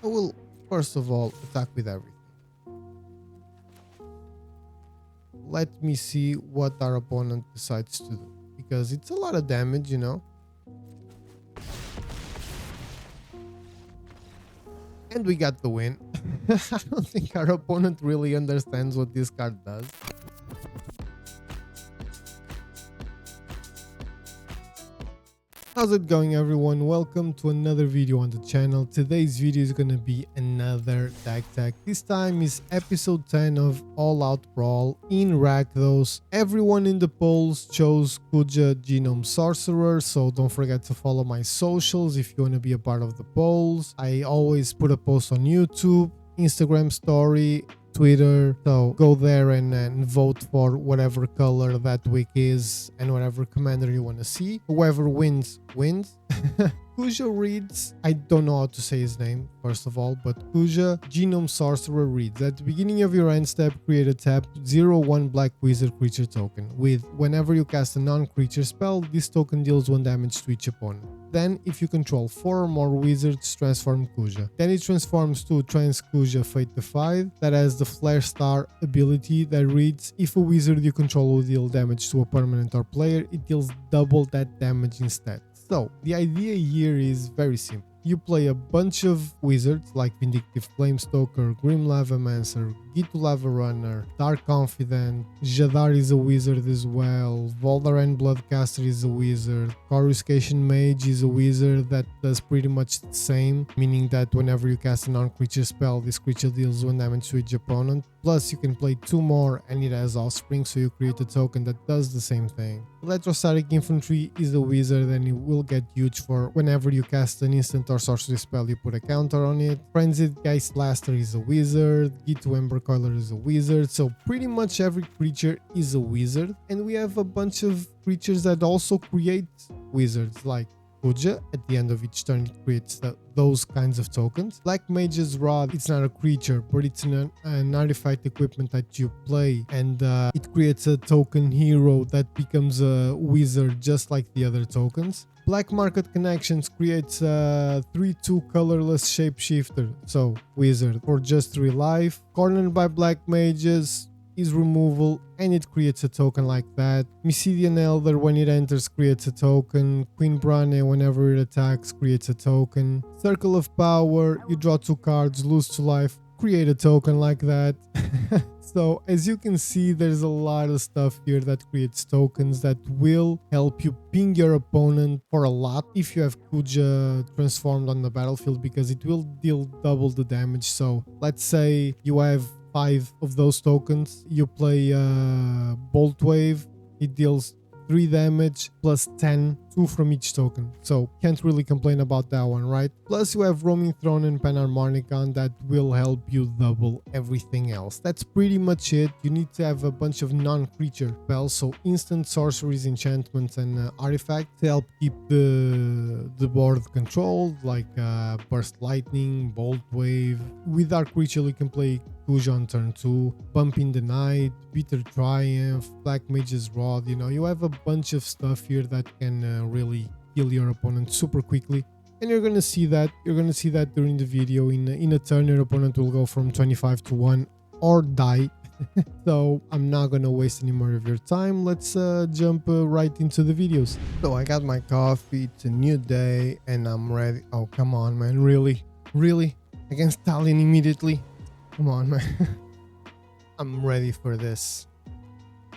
I will first of all attack with everything. Let me see what our opponent decides to do, because it's a lot of damage, you know. And we got the win. I don't think our opponent really understands what this card does. How's it going, everyone? Welcome to another video on the channel. Today's video is gonna be another tag. This time is episode 10 of All Out Brawl in Rakdos. Everyone in the polls chose Kuja Genome Sorcerer, so don't forget to follow my socials if you want to be a part of the polls. I always put a post on YouTube, Instagram story, Twitter, so go there and vote for whatever color that week is and whatever commander you want to see. Whoever wins Kuja reads, I don't know how to say his name first of all, but Kuja Genome Sorcerer reads, at the beginning of your end step, create a tap 0/1 black wizard creature token with whenever you cast a non-creature spell, this token deals 1 damage to each opponent. Then if you control 4 or more wizards, transform Kuja. Then it transforms to Trans Kuja Fate Defied that has the Flare Star ability that reads, if a wizard you control will deal damage to a permanent or player, it deals double that damage instead. So the idea here is very simple. You play a bunch of wizards like Vindictive Flamestoker, Grim Lavamancer, Gitu Lava Runner, Dark Confident, Jadar is a wizard as well, Voldaran Bloodcaster is a wizard, Coruscation Mage is a wizard that does pretty much the same, meaning that whenever you cast a non-creature spell, this creature deals 1 damage to each opponent. Plus you can play 2 more and it has Offspring, so you create a token that does the same thing. Electrostatic Infantry is a wizard and it will get huge for whenever you cast an instant or sorcery spell, you put a counter on it. Frenzied Geist Blaster is a wizard, Gitu Ember Coiler is a wizard, so pretty much every creature is a wizard. And we have a bunch of creatures that also create wizards, like Kuja. At the end of each turn it creates those kinds of tokens. Black Mage's Rod, it's not a creature, but it's an artifact equipment that you play, and it creates a token hero that becomes a wizard just like the other tokens. Black Market Connections creates a 3/2 colorless shapeshifter, so wizard for just 3 life. Cornered by Black Mages is removal and it creates a token like that. Mysidian Elder, when it enters, creates a token. Queen Brane, whenever it attacks, creates a token. Circle of Power, you draw 2 cards, lose 2 life, create a token like that. So as you can see, there's a lot of stuff here that creates tokens that will help you ping your opponent for a lot if you have Kuja transformed on the battlefield, because it will deal double the damage. So let's say you have 5 of those tokens, you play Bolt Wave, it deals 3 damage plus 10, 2 from each token, so can't really complain about that one, right? Plus you have Roaming Throne and Panharmonicon that will help you double everything else. That's pretty much it. You need to have a bunch of non-creature spells, so instant sorceries, enchantments and artifacts to help keep the board controlled, like Burst Lightning, Bolt Wave. With our creature you can play Kuja on turn 2, Bump in the Night, Bitter Triumph, Black Mage's Rod. You know, you have a bunch of stuff here that can really kill your opponent super quickly, and you're gonna see that during the video. In a turn your opponent will go from 25 to 1 or die. So I'm not gonna waste any more of your time. Let's jump right into the videos. So I got my coffee, it's a new day and I'm ready. Oh come on, man, really against Tallinn immediately? Come on, man. I'm ready for this.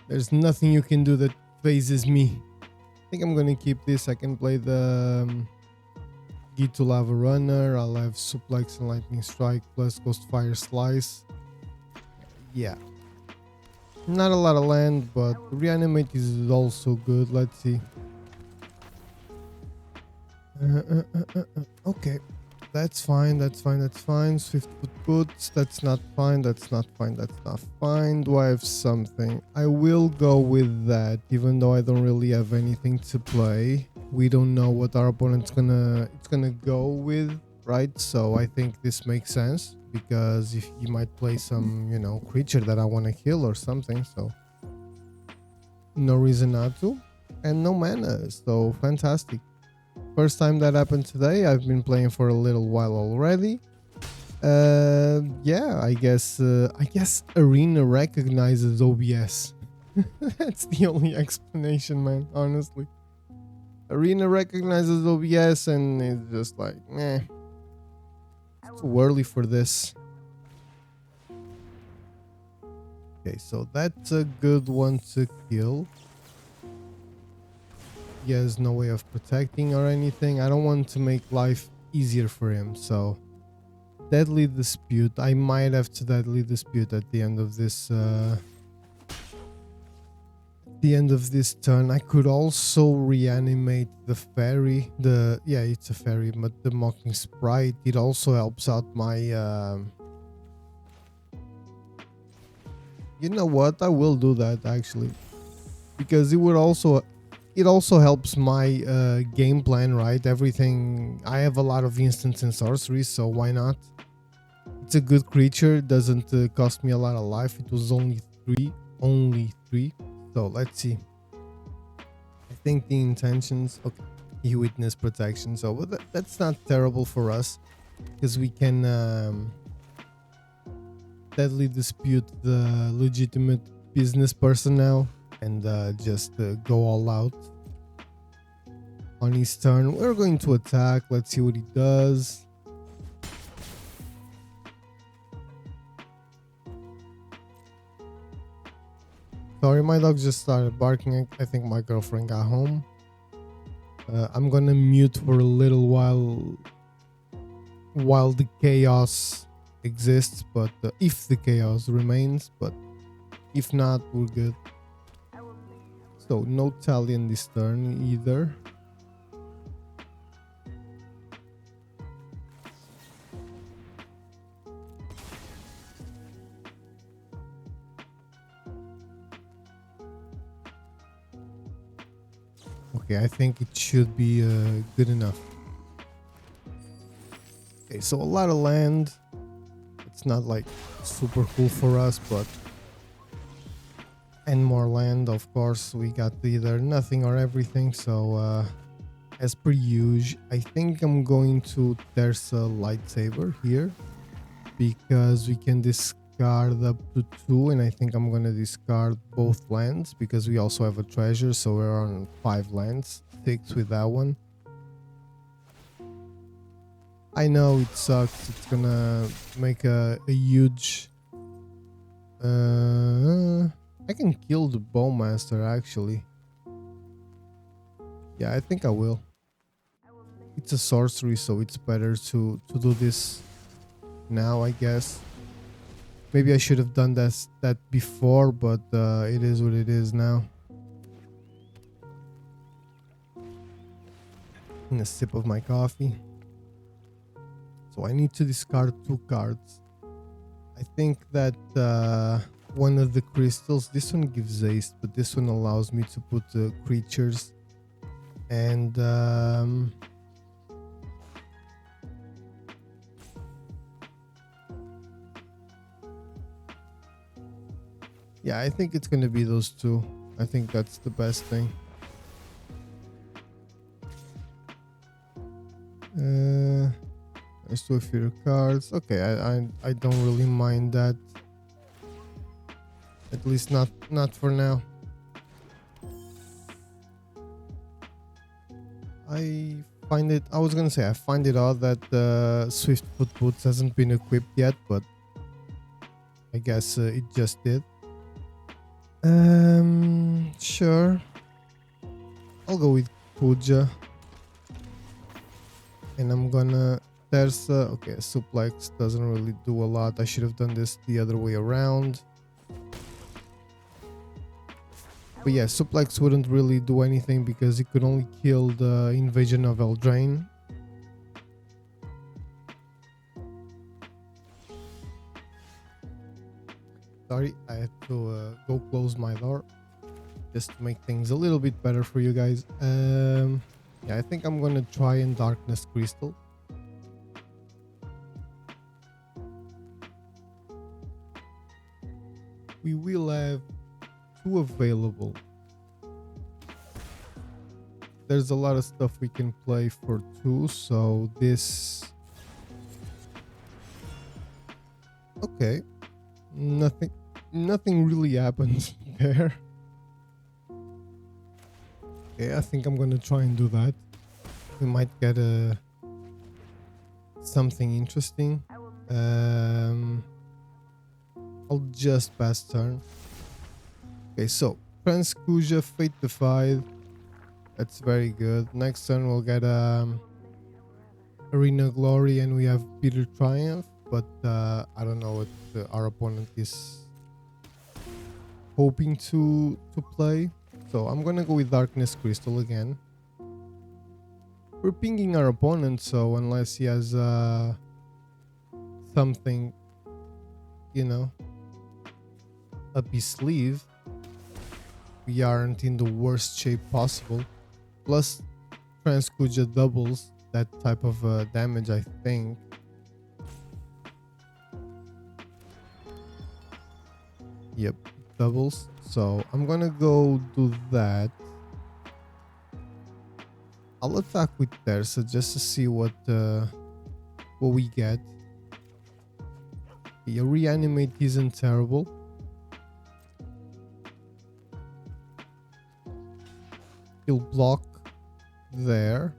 There's nothing you can do that phases me. I think I'm gonna keep this. I can play the Gitu Lava Runner. I'll have Suplex and Lightning Strike plus Ghostfire Slice. Yeah. Not a lot of land, but Reanimate is also good. Let's see. Okay. That's fine. Swiftfoot Boots, that's not fine. Do I have something? I will go with that, even though I don't really have anything to play. We don't know what our opponent's gonna go with, right? So I think this makes sense, because if you might play some, you know, creature that I want to kill or something, so no reason not to. And no mana, so fantastic. First time that happened today. I've been playing for a little while already. Yeah, I guess Arena recognizes OBS. That's the only explanation, man, honestly. Arena recognizes OBS and it's just like, meh, it's too early for this. Okay, so that's a good one to kill. He has no way of protecting or anything. I don't want to make life easier for him, so Deadly Dispute. I might have to Deadly Dispute at the end of this turn. I could also reanimate the fairy. It's a fairy, but the Mocking Sprite. It also helps out my you know what? I will do that actually, because it also helps my game plan, right? Everything. I have a lot of instants and sorceries, so why not? It's a good creature. Doesn't cost me a lot of life. It was only three. So let's see. I think the intentions. Okay, you witness protection. So that's not terrible for us, because we can Deadly Dispute the legitimate business person now and just go all out on his turn. We're going to attack. Let's see what he does. Sorry, my dog just started barking. I think my girlfriend got home. I'm gonna mute for a little while the chaos exists, but if the chaos remains, but if not, we're good. So no Talion this turn either. Okay, I think it should be good enough. Okay, so a lot of land. It's not like super cool for us, but and more land, of course. We got either nothing or everything, so as per usual, I think I'm going to There's a Lightsaber here because we can discard up to 2, and I think I'm gonna discard both lands because we also have a treasure, so we're on 5 lands, 6 with that one. I know it sucks. It's gonna make a huge I can kill the Bowmaster actually. Yeah, I think I will. It's a sorcery, so it's better to do this now, I guess. Maybe I should have done that before, but it is what it is now. And a sip of my coffee. So I need to discard 2 cards. I think that one of the crystals, this one gives haste, but this one allows me to put creatures. And yeah, I think it's gonna be those 2. I think that's the best thing. Let's do a few cards. Okay, I don't really mind that. At least not for now. I find it odd that Swift Foot Boots hasn't been equipped yet, but I guess it just did. Sure. I'll go with Kuja. And I'm gonna okay, Suplex doesn't really do a lot. I should have done this the other way around. But yeah, Suplex wouldn't really do anything because it could only kill the Invasion of Eldraine. Sorry, I had to go close my door just to make things a little bit better for you guys. Yeah, I think I'm gonna try and Darkness Crystal. We will have 2 available. There's a lot of stuff we can play for 2, so this Okay, nothing really happens there. Okay, I think I'm gonna try and do that. We might get something interesting. I'll just pass turn. Okay, so Kuja, Fate Defied. That's very good. Next turn we'll get Arena Glory and we have Bitter Triumph, but I don't know what our opponent is hoping to play. So I'm gonna go with Darkness Crystal again. We're pinging our opponent, so unless he has something, you know, up his sleeve, we aren't in the worst shape possible. Plus, Kuja doubles that type of damage, I think. Yep, doubles. So I'm gonna go do that. I'll attack with Terza just to see what we get. Yeah, reanimate isn't terrible. He'll block there.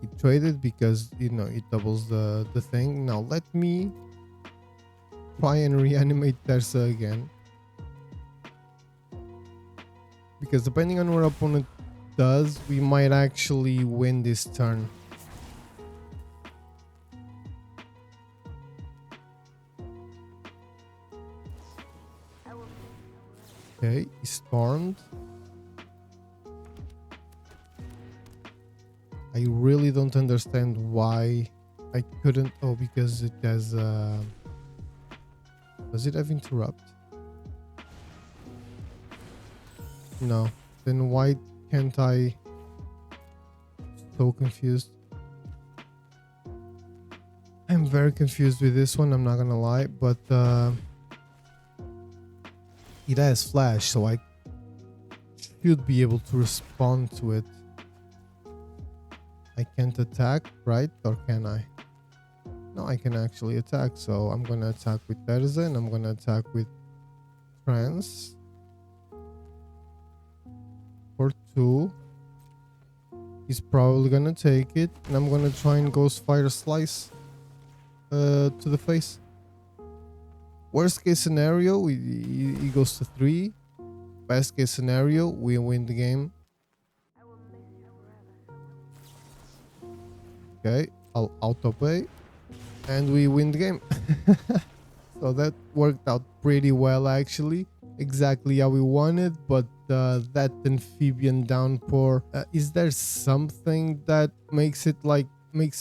He traded because, you know, it doubles the thing. Now let me try and reanimate Terza again. Because depending on what our opponent does, we might actually win this turn. Okay, he stormed. I really don't understand why I couldn't. Oh, because it has does it have interrupt? No. Then why can't I? So confused. I'm very confused with this one, I'm not gonna lie, but it has flash, so I should be able to respond to it. I can't attack, right? Or can I? No, I can actually attack, so I'm gonna attack with Terza and I'm gonna attack with Trance. For 2. He's probably gonna take it, and I'm gonna try and Ghostfire Slice to the face. Worst case scenario, he goes to 3. Best case scenario, we win the game. Okay, I'll auto-pay, and we win the game. So that worked out pretty well, actually. Exactly how we wanted, but that amphibian downpour, is there something that makes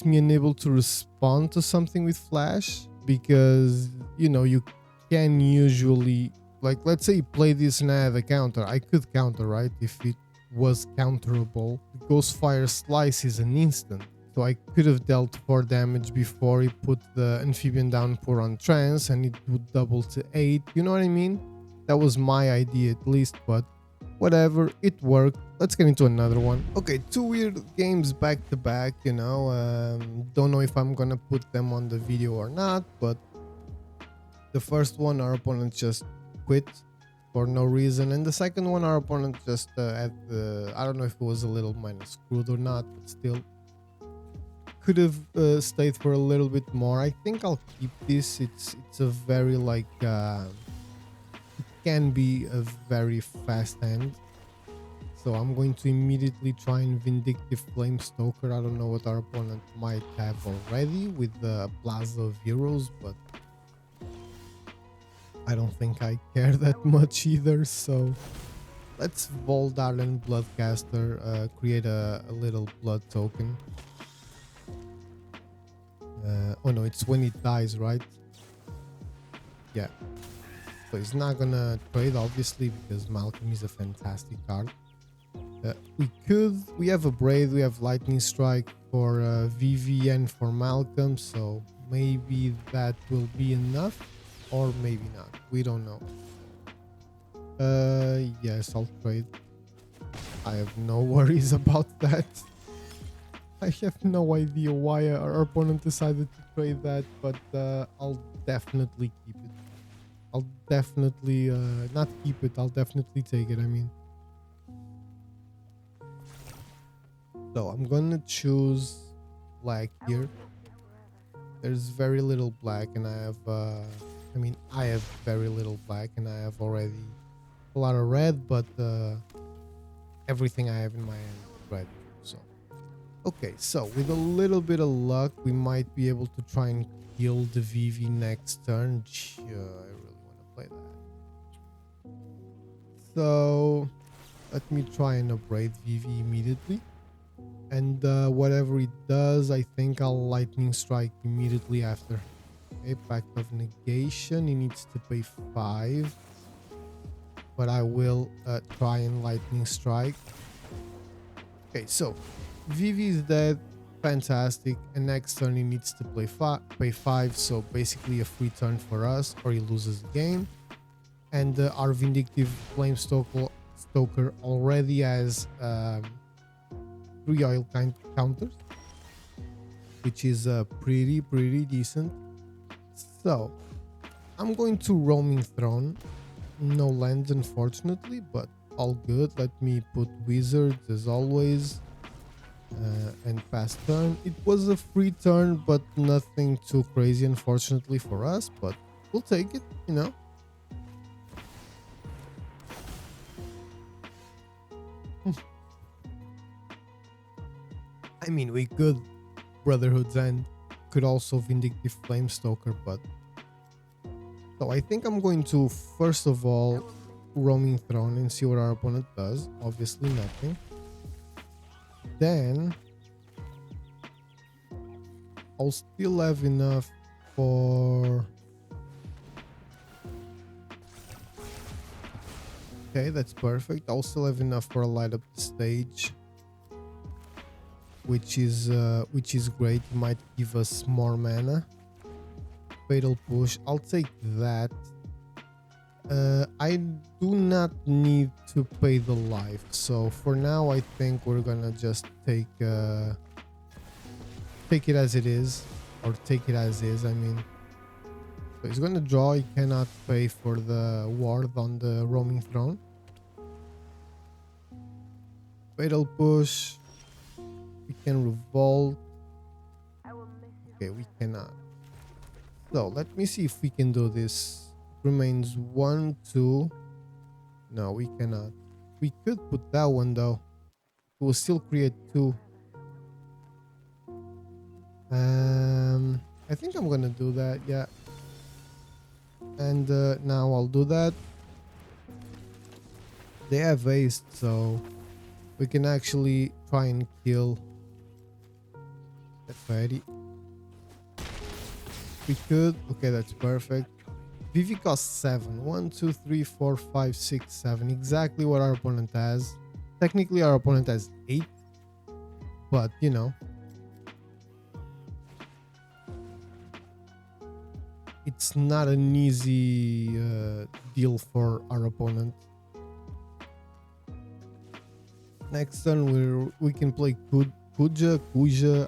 me unable to respond to something with flash? Because, you know, you can usually, like, let's say you play this and I have a counter, I could counter, right? If it was counterable. Ghostfire Slice is an instant, so I could have dealt 4 damage before he put the amphibian downpour on Trance and it would double to 8, you know what I mean? That was my idea at least, but whatever, it worked. Let's get into another one. Okay, 2 weird games back to back, you know. Don't know if I'm gonna put them on the video or not, but the first one, our opponent just quit for no reason, and the second one, our opponent just had the, I don't know if it was a little minus screwed or not, but still could have stayed for a little bit more. I think I'll keep this. It's a very like can be a very fast hand, so I'm going to immediately try and Vindictive Flame Stoker. I don't know what our opponent might have already with the Plaza of Heroes, but I don't think I care that much either, so let's Voldar and Bloodcaster, create a little blood token. Oh no, it's when it dies, right? Yeah. So he's not gonna trade, obviously, because Malcolm is a fantastic card. We have a Braid, we have Lightning Strike for VVN for Malcolm, so maybe that will be enough, or maybe not. We don't know. Yes, I'll trade. I have no worries about that. I have no idea why our opponent decided to trade that, but I'll definitely keep it. I'll definitely not keep it, I'll definitely take it, I mean. So I'm gonna choose black here. There's very little black and I have I have very little black and I have already a lot of red, but everything I have in my hand is red. So okay, so with a little bit of luck we might be able to try and kill the Vivi next turn. I really want to play that. So let me try and upgrade Vivi immediately. And whatever it does, I think I'll lightning strike immediately after. Okay, Pact of Negation, he needs to pay 5. But I will try and lightning strike. Okay, so Vivi is dead, fantastic, and next turn he needs to pay 5, so basically a free turn for us, or he loses the game. And our Vindictive Flame Stoker already has 3 oil counters, which is pretty decent. So I'm going to Roaming Throne. No lands unfortunately, but all good. Let me put Wizards as always and pass turn. It was a free turn, but nothing too crazy unfortunately for us, but we'll take it, you know. I mean, we could Brotherhood's End, could also Vindictive Flamestoker, but so I think I'm going to first of all Roaming Throne and see what our opponent does. Obviously nothing. Then I'll still have enough for... Okay, that's perfect. I'll still have enough for a light up the stage, which is great. It might give us more mana. Fatal Push, I'll take that. I do not need to pay the life, so for now I think we're gonna just take it as it is, or take it as is, I mean. So he's gonna draw, he cannot pay for the ward on the Roaming Throne. Fatal Push, we can revolt. Okay, we cannot. So let me see if we can do this. Remains 1, 2. No, we cannot. We could put that one though. It will still create 2. I think I'm gonna do that, yeah. And now I'll do that. They have haste, so we can actually try and kill the fairy. We could. Okay, that's perfect. Vivi costs 7. 1, 2, 3, 4, 5, 6, 7. Exactly what our opponent has. Technically, our opponent has 8. But, you know. It's not an easy deal for our opponent. Next turn, we can play Kuja.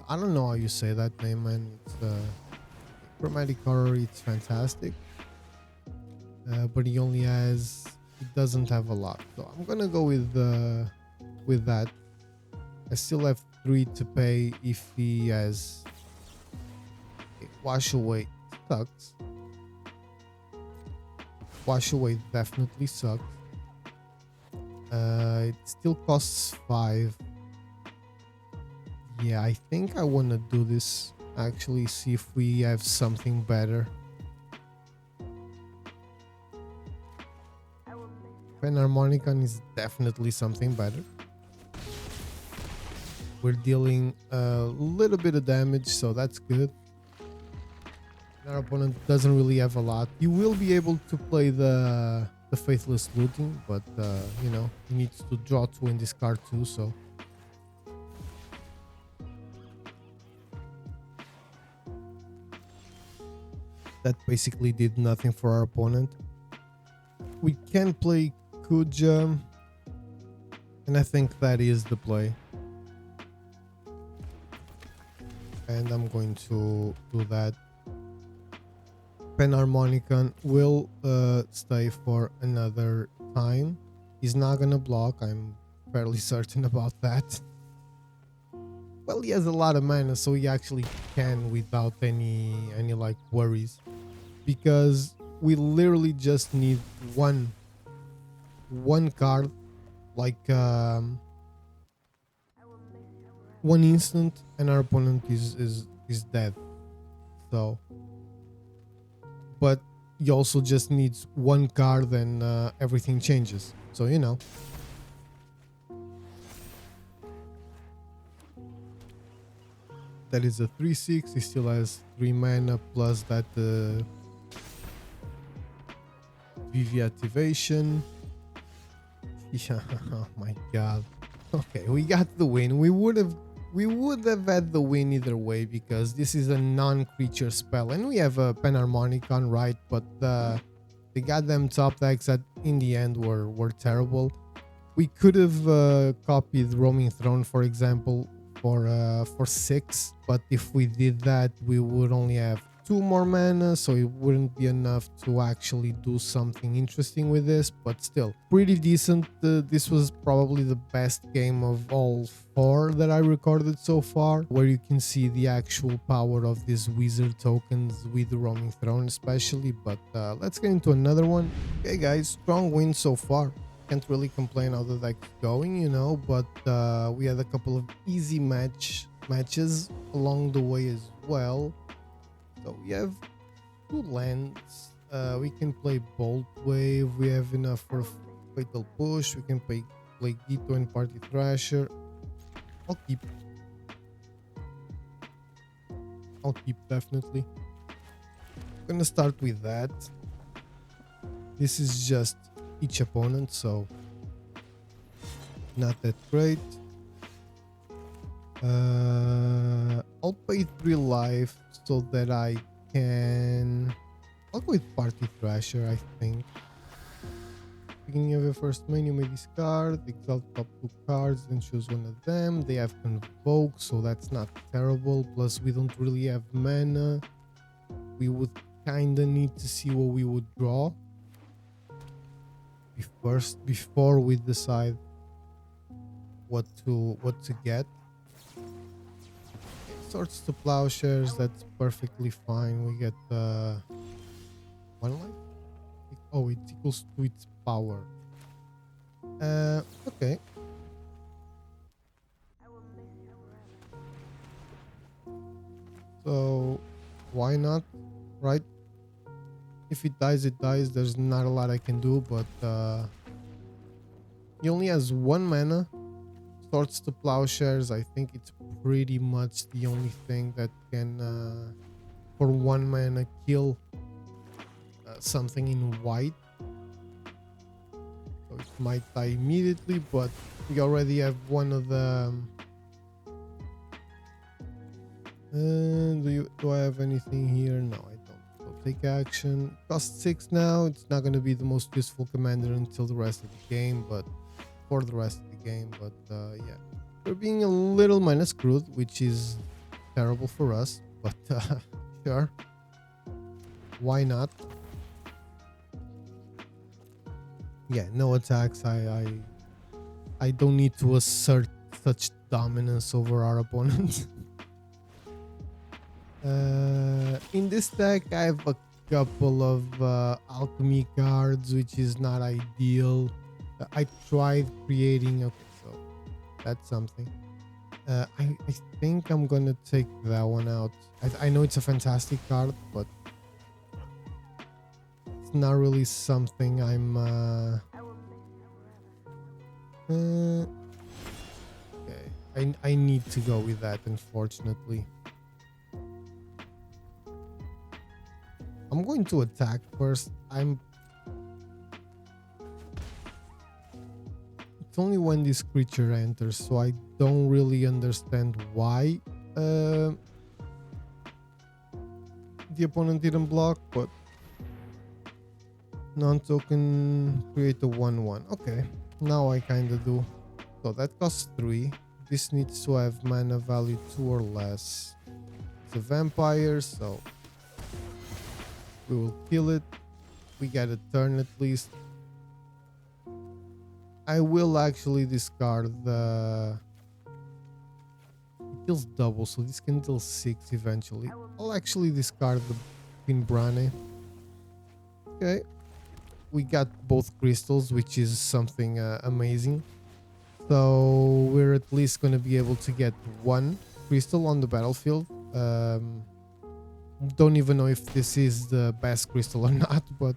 I don't know how you say that name, man. It's Chromatic Horror. It's fantastic. But he only has... It doesn't have a lot. So I'm gonna go with that. I still have 3 to pay if he has... Okay, Wash Away sucks. Wash Away definitely sucks. It still costs 5. Yeah, I think I want to do this. Actually, see if we have something better. Penharmonicon is definitely something better. We're dealing a little bit of damage, so that's good. Our opponent doesn't really have a lot. You will be able to play the Faithless Looting, but you know, he needs to draw 2 and discard 2, so that basically did nothing for our opponent. We can play Kuja, and I think that is the play. and I'm going to do that. Penharmonicon will stay for another time. He's not gonna block, I'm fairly certain about that. Well, he has a lot of mana, so he actually can without any like worries, because we literally just need one card, like one instant, and our opponent is dead. So, but he also just needs one card, and everything changes. So you know. That is a 3/6. He still has 3 mana plus that VV activation. Yeah, oh my god. Okay, we got the win. We would have had the win either way, because this is a non-creature spell, and we have a Penharmonicon, right? But the goddamn top decks that in the end were terrible. We could have copied Roaming Throne, for example, for 6, but if we did that, we would only have 2 more mana, so it wouldn't be enough to actually do something interesting with this. But still, pretty decent. This was probably the best game of all 4 that I recorded so far, where you can see the actual power of these wizard tokens with the Roaming Throne especially. But let's get into another one. Okay guys, strong win so far. Can't really complain how the deck's going, you know, but we had a couple of easy matches along the way as well. So we have 2 lands. We can play Bolt Wave. We have enough for Fatal Push. We can play Gito and Party Thrasher. I'll keep definitely. Gonna start with that. This is just each opponent, so not that great. I'll pay 3 life so that I can... I'll go with Party Thrasher, I think. Beginning of your first main, you may discard, exalt top 2 cards, then choose one of them. They have Convoke, so that's not terrible. Plus, we don't really have mana. We would kinda need to see what we would draw before we decide what to get. Swords to Plowshares, that's perfectly fine. We get 1 life. Oh, it equals to its power. Okay. So why not, right? If it dies, it dies. There's not a lot I can do, but he only has 1 mana. Swords to Plowshares, I think it's pretty much the only thing that can, for 1 mana, kill something in white. So it might die immediately, but we already have one of the... do I have anything here? No, I don't. So take action. Cost 6 now. It's not going to be the most useful commander until the rest of the game, but for the rest of the game. But yeah, we're being a little mana screwed, which is terrible for us, but sure, why not? Yeah, no attacks. I don't need to assert such dominance over our opponent. In this deck, I have a couple of alchemy cards, which is not ideal. I tried creating... Okay, so that's something. I think I'm gonna take that one out. I know it's a fantastic card, but it's not really something I'm... okay, I need to go with that, unfortunately. I'm going to attack first. It's only when this creature enters, so I don't really understand why the opponent didn't block, but non-token, create a 1/1. Okay, now I kind of do. So that costs 3. This needs to have mana value 2 or less. a vampire, so we will kill it. We get a turn at least. I will actually discard the... It kills double, so this can deal 6 eventually. I'll actually discard the Pinbrane. Okay. We got both crystals, which is something amazing. So we're at least going to be able to get 1 crystal on the battlefield. Don't even know if this is the best crystal or not, but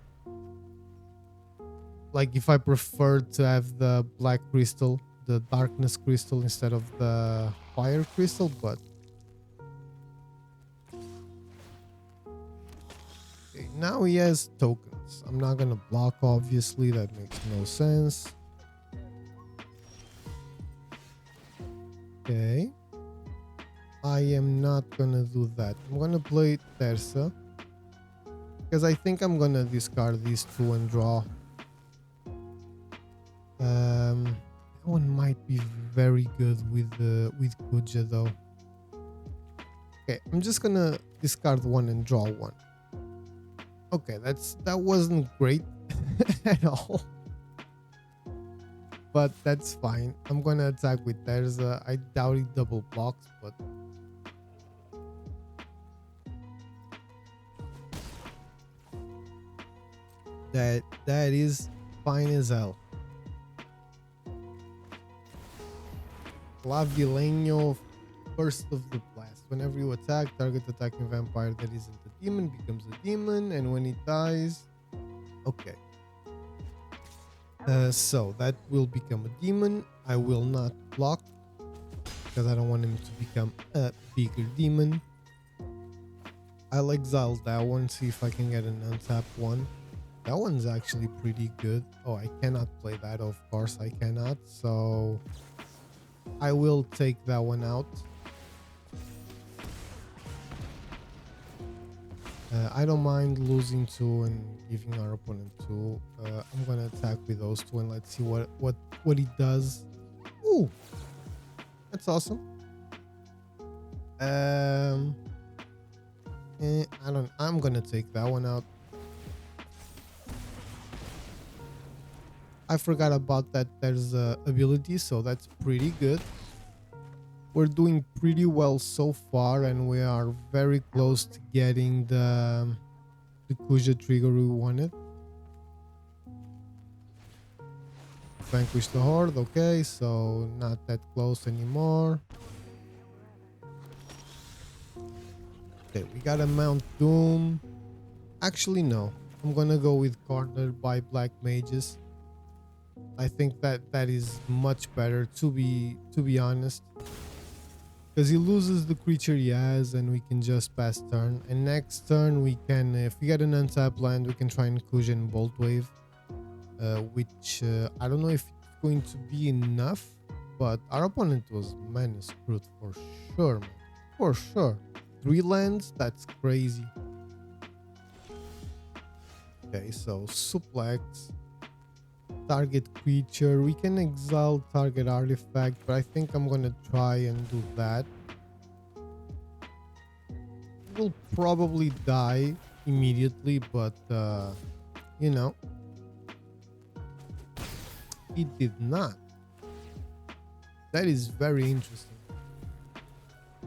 like if I prefer to have the black crystal, the darkness crystal instead of the fire crystal, but okay, now he has tokens. I'm not gonna block, obviously, that makes no sense. Okay, I am not gonna do that. I'm gonna play Terza because I think I'm gonna discard these 2 and draw. That one might be very good with Kuja though. Okay, I'm just gonna discard 1 and draw 1. Okay, that wasn't great at all, but that's fine. I'm gonna attack with Terza. I doubt it double blocks, but that is fine as hell. Clavileño, First of the Blast. Whenever you attack, target attacking vampire that isn't a demon becomes a demon, and when it dies, okay. So that will become a demon. I will not block because I don't want him to become a bigger demon. I'll exile that one, see if I can get an untapped one. That one's actually pretty good. Oh, I cannot play that. Of course I cannot. So I will take that one out. I don't mind losing 2 and giving our opponent 2. I'm gonna attack with those 2 and let's see what he does. Ooh, that's awesome. I'm gonna take that one out. I forgot about that. There's ability, so that's pretty good. We're doing pretty well so far, and we are very close to getting the Kuja trigger we wanted. Vanquish the Horde. Okay, so not that close anymore. Okay, we got a Mount Doom. Actually, no. I'm gonna go with Cornered by Black Mages. I think that is much better, to be honest, because he loses the creature he has and we can just pass turn, and next turn we can, if we get an untapped land, we can try and Kuja and Bolt Wave, which I don't know if it's going to be enough, but our opponent was mana screwed for sure, man. For sure. 3 lands, that's crazy. Okay, so suplex. Target creature. We can exile target artifact, but I think I'm gonna try and do that. We'll probably die immediately, but you know, it did not. That is very interesting.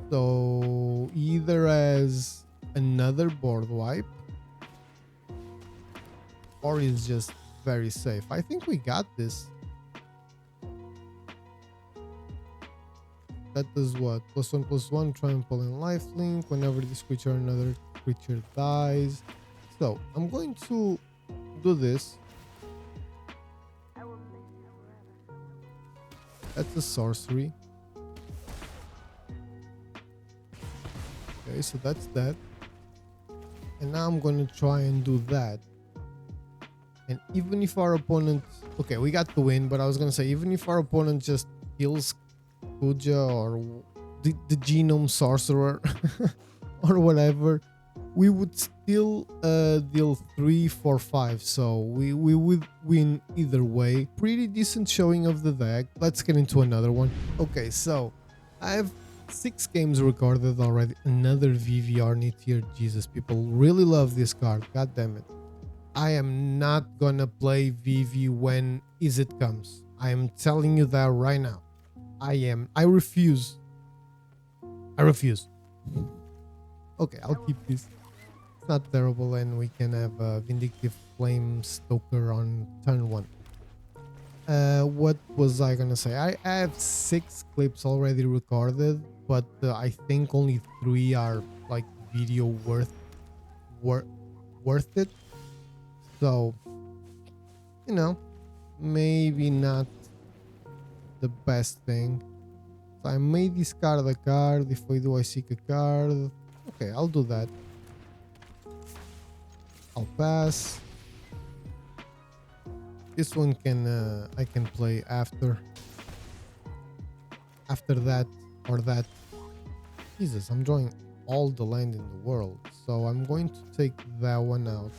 So either as another board wipe, or is just very safe. I think we got this. That does what? +1/+1, trample and lifelink. Whenever this creature or another creature dies. So I'm going to do this. That's a sorcery. Okay, so that's that. And now I'm going to try and do that. And even if our opponent... Okay, we got the win, but I was going to say, even if our opponent just kills Kuja or the Genome Sorcerer or whatever, we would still deal 3, 4, 5. So we would win either way. Pretty decent showing of the deck. Let's get into another one. Okay, so I have 6 games recorded already. Another VV Arnie tier. Jesus, people really love this card. God damn it. I am not gonna play VV when it comes. I am telling you that right now. I refuse. I refuse. Okay, I'll keep this. It's not terrible, and we can have a Vindictive Flame Stoker on turn 1. What was I gonna say? I have 6 clips already recorded, but I think only 3 are like video worth it. So, you know, maybe not the best thing. So I may discard a card. If I do, I seek a card. Okay, I'll do that. I'll pass. This one can I can play after that or that. Jesus, I'm drawing all the land in the world, so I'm going to take that one out.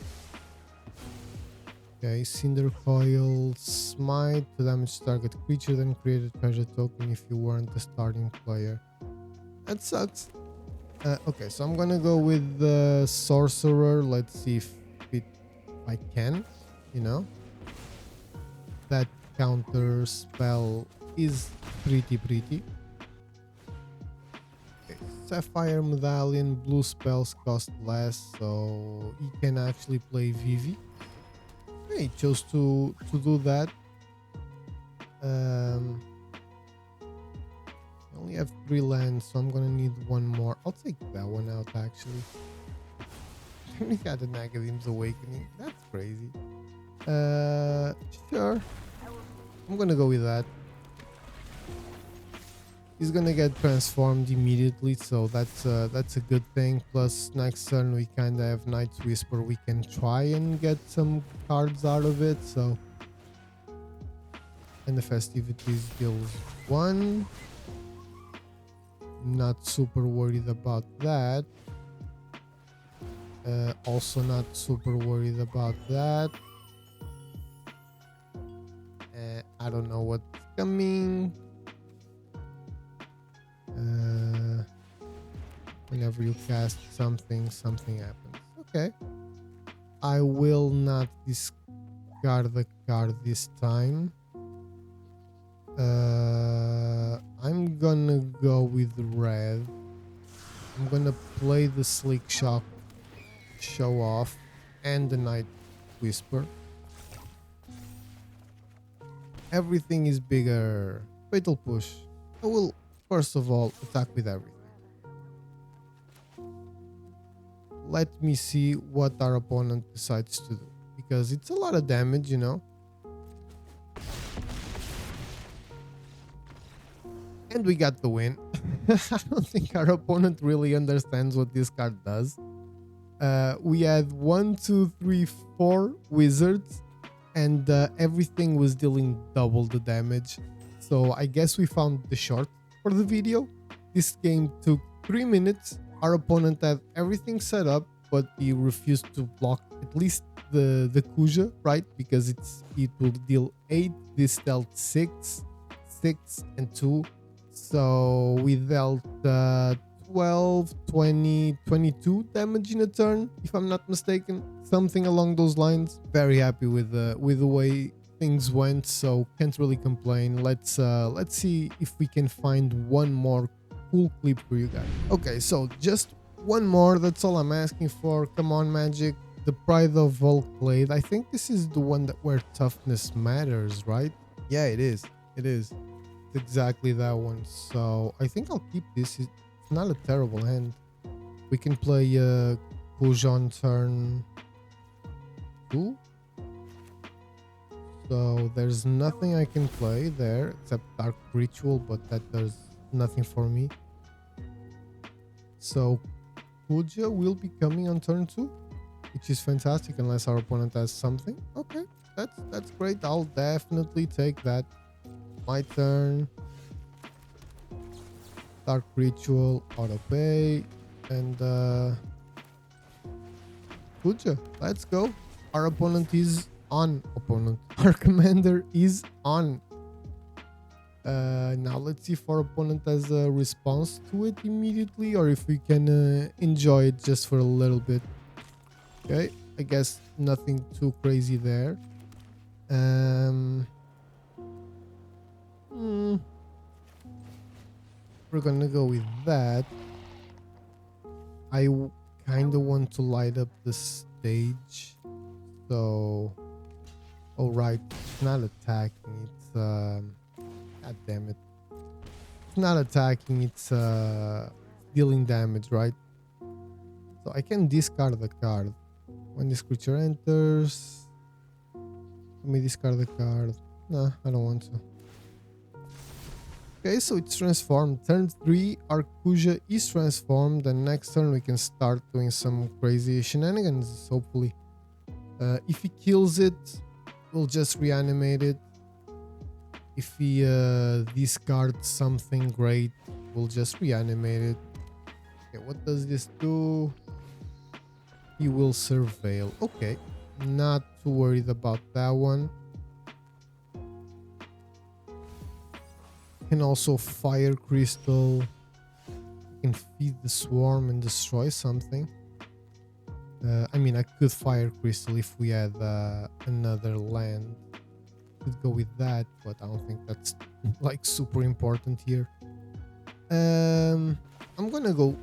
Okay, Cinder Coil, Smite to damage target creature, then create a treasure token if you weren't the starting player. That sucks. Okay, so I'm gonna go with the Sorcerer. Let's see if I can, you know. That counter spell is pretty. Okay, Sapphire Medallion, blue spells cost less, so he can actually play VV. Okay, he chose to do that. I only have 3 lands, so I'm gonna need 1 more. I'll take that one out actually. We got the Nagadim's Awakening. That's crazy. Sure. I'm gonna go with that. He's gonna get transformed immediately, so that's a good thing. Plus, next turn we kind of have Night's Whisper. We can try and get some cards out of it. So, and the Festivities deals 1. Not super worried about that. Also not super worried about that. I don't know what's coming. Whenever you cast something happens. Okay. I will not discard the card this time. I'm gonna go with red. I'm gonna play the Slick Shock Show Off and the Night Whisper. Everything is bigger. Fatal Push. I will first of all attack with everything. Let me see what our opponent decides to do, because it's a lot of damage, you know. And we got the win. I don't think our opponent really understands what this card does. We had 1, 2, 3, 4 wizards, and everything was dealing double the damage. So I guess we found the short for the video. This game took 3 minutes. Our opponent had everything set up, but he refused to block at least the Kuja, right? Because it will deal 8. This dealt 6, 6, and 2. So we dealt 12, 20, 22 damage in a turn, if I'm not mistaken. Something along those lines. Very happy with the way things went, so can't really complain. Let's see if we can find one more cool clip for you guys. Okay, so just one more, that's all I'm asking for. Come on, Magic. The Pride of Volklade. I think this is the one where toughness matters, right? Yeah, it is. It is. It's exactly that one. So I think I'll keep this. It's not a terrible hand. We can play Kuja on turn 2. So there's nothing I can play there except Dark Ritual, but that does nothing for me. So Kuja will be coming on turn 2, which is fantastic unless our opponent has something. Okay, that's great. I'll definitely take that. My turn. Dark Ritual, auto pay, and Kuja. Let's go. Our opponent is on. Our commander is on. Now let's see if our opponent has a response to it immediately, or if we can enjoy it just for a little bit. Okay, I guess nothing too crazy there. We're gonna go with that. I kind of want to light up the stage, so oh right, it's not attacking, it's god damn it, it's not attacking, it's dealing damage, right? So I can discard the card when this creature enters. Let me discard the card. Nah, I don't want to. Okay, so it's transformed. Turn 3, our Kuja is transformed, and next turn we can start doing some crazy shenanigans, hopefully. If he kills it, we'll just reanimate it. If he discards something great, we'll just reanimate it. Okay, what does this do? He will surveil. Okay, not too worried about that one. Can also fire crystal. Can feed the swarm and destroy something. I mean, I could fire crystal if we had another land. Could go with that, but I don't think that's like super important here. I'm gonna go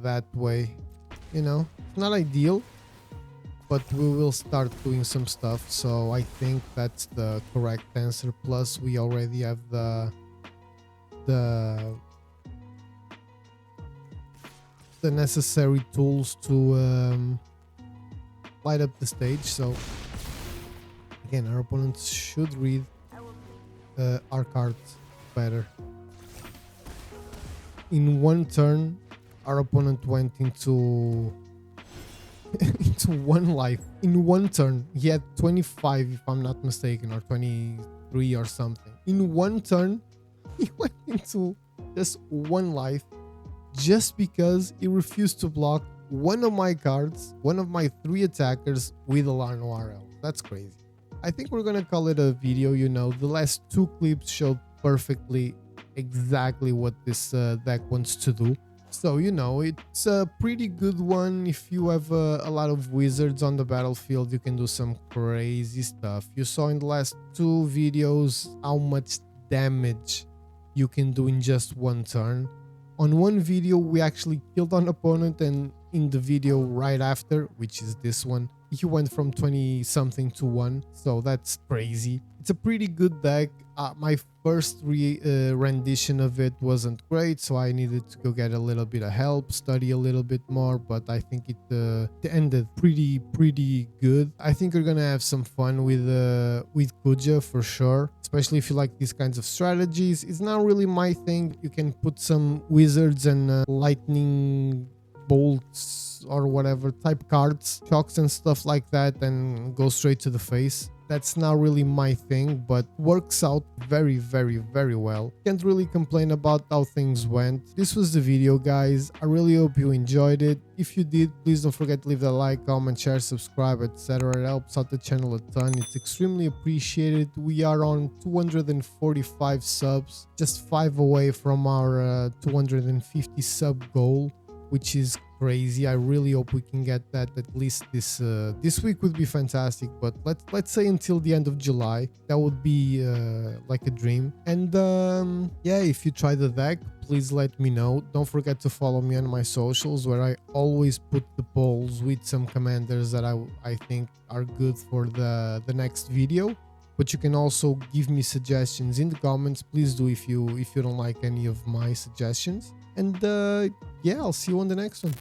that way. You know, not ideal, but we will start doing some stuff. So I think that's the correct answer. Plus, we already have the necessary tools to light up the stage. So again, our opponents should read our cards better. In one turn, our opponent went into into one life. In one turn, he had 25, if I'm not mistaken, or 23 or something. In one turn, he went into just one life just because he refused to block one of my cards, one of my 3 attackers with Alarm URL. That's crazy. I think we're gonna call it a video. You know, the last 2 clips showed perfectly exactly what this deck wants to do. So, you know, it's a pretty good one. If you have a lot of wizards on the battlefield, you can do some crazy stuff. You saw in the last 2 videos how much damage you can do in just one turn. On one video, we actually killed an opponent, and in the video right after, which is this one, he went from 20 something to 1. So that's crazy. It's a pretty good deck. My first rendition of it wasn't great, so I needed to go get a little bit of help, study a little bit more, but I think it ended pretty good. I think you're gonna have some fun with Kuja for sure, especially if you like these kinds of strategies. It's not really my thing. You can put some wizards and lightning bolts or whatever type cards, shocks and stuff like that, and go straight to the face. That's not really my thing, but works out very well. Can't really complain about how things went. This was the video, guys. I really hope you enjoyed it. If you did, please don't forget to leave a like, comment, share, subscribe, etc. It helps out the channel a ton. It's extremely appreciated. We are on 245 subs, just 5 away from our 250 sub goal, which is crazy. I really hope we can get that at least this week. Would be fantastic, but let's say until the end of July. That would be like a dream. And yeah, if you try the deck, please let me know. Don't forget to follow me on my socials, where I always put the polls with some commanders that I think are good for the next video. But you can also give me suggestions in the comments. Please do if you don't like any of my suggestions. And yeah, I'll see you on the next one.